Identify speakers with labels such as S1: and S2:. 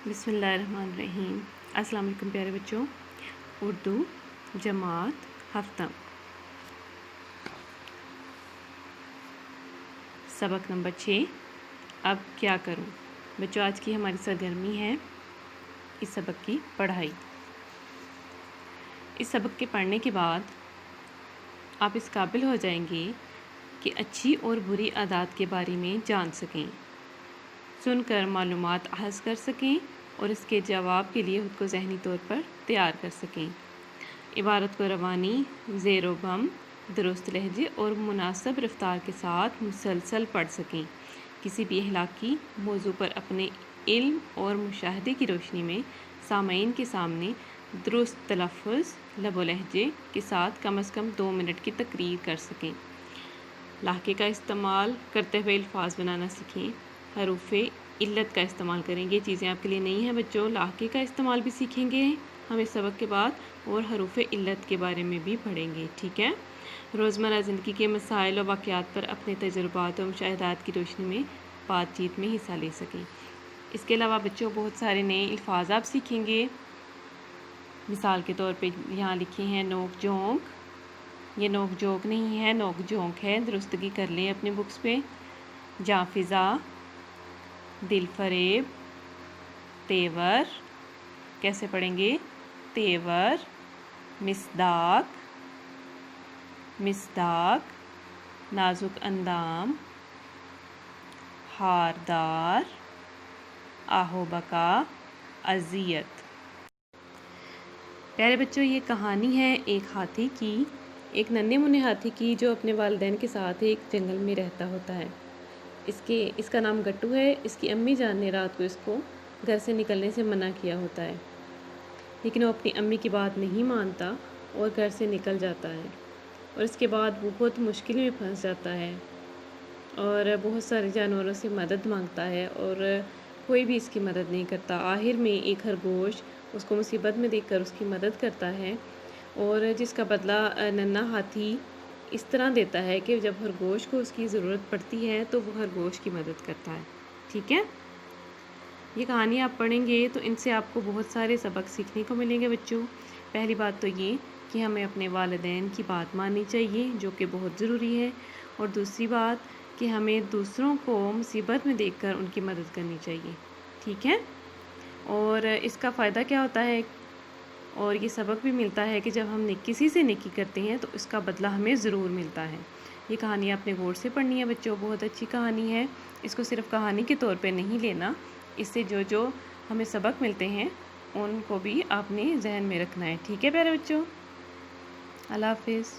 S1: बिस्मिल्लाहिर्रहमानिर्रहीम। अस्सलाम वालेकुम प्यारे बच्चों। उर्दू जमात हफ्ता सबक नंबर 6। अब क्या करूं? बच्चों, आज की हमारी सरगर्मी है इस सबक की पढ़ाई। इस सबक के पढ़ने के बाद आप इस काबिल हो जाएंगे कि अच्छी और बुरी आदत के बारे में जान सकें, सुनकर मालूमात हासिल कर सकें और इसके जवाब के लिए खुद को ज़हनी तौर पर तैयार कर सकें। इबारत को रवानी, ज़ेरो बम, दुरुस्त लहजे और मुनासिब रफ्तार के साथ मुसलसल पढ़ सकें। किसी भी अखलाकी मौजू पर अपने इल्म और मुशाहदे की रोशनी में सामईन के सामने दुरुस्त तलफ़्फ़ुज़, लब व लहजे के साथ कम से कम 2 मिनट की तकरीर कर सकें। लाहके का इस्तेमाल करते हुए अल्फाज बनाना सीखें। हरूफ़े इल्लत का इस्तेमाल करेंगे। चीज़ें आपके लिए नहीं हैं बच्चों। लाहके का इस्तेमाल भी सीखेंगे हम इस सबक के बाद, और हरूफ़े इल्लत के बारे में भी पढ़ेंगे। ठीक है। रोज़मर्रा ज़िंदगी के मसाइल और वाक़यात पर अपने तजुर्बात और मुशाहिदात की रोशनी में बातचीत में हिस्सा ले सकें। इसके अलावा बच्चों बहुत सारे नए अल्फाज आप सीखेंगे। मिसाल के तौर पे यहाँ लिखे हैं नोक झोंक। ये नोक झोंक नहीं है, नोक झोंक है। दुरुस्तगी कर लें अपनी बुक्स पे। जाफिज़ा, दिल फरेब, तेवर, कैसे पढ़ेंगे? तेवर, मिसदाक, मिसदाक, नाजुक अंदाम, हारदार, आहोबका, अज़ियत। प्यारे बच्चों, ये कहानी है एक हाथी की, एक नन्हे मुन्ने हाथी की जो अपने वालिदैन के साथ एक जंगल में रहता होता है। इसका नाम गट्टू है। इसकी अम्मी जान ने रात को इसको घर से निकलने से मना किया होता है, लेकिन वो अपनी अम्मी की बात नहीं मानता और घर से निकल जाता है। और इसके बाद वो बहुत मुश्किल में फंस जाता है और बहुत सारे जानवरों से मदद मांगता है और कोई भी इसकी मदद नहीं करता। आखिर में एक खरगोश उसको मुसीबत में देखकर उसकी मदद करता है, और जिसका बदला नन्हा हाथी इस तरह देता है कि जब खरगोश को उसकी ज़रूरत पड़ती है तो वो खरगोश की मदद करता है। ठीक है। ये कहानी आप पढ़ेंगे तो इनसे आपको बहुत सारे सबक सीखने को मिलेंगे बच्चों। पहली बात तो ये कि हमें अपने वालिदैन की बात माननी चाहिए, जो कि बहुत ज़रूरी है। और दूसरी बात कि हमें दूसरों को मुसीबत में देखकर उनकी मदद करनी चाहिए। ठीक है। और इसका फ़ायदा क्या होता है, और ये सबक भी मिलता है कि जब हम किसी से नेकी करते हैं तो इसका बदला हमें ज़रूर मिलता है। ये कहानी आपने गौर से पढ़नी है बच्चों, बहुत अच्छी कहानी है। इसको सिर्फ कहानी के तौर पे नहीं लेना, इससे जो हमें सबक मिलते हैं उनको भी आपने जहन में रखना है। ठीक है प्यारे बच्चों, अल्लाह हाफिज़।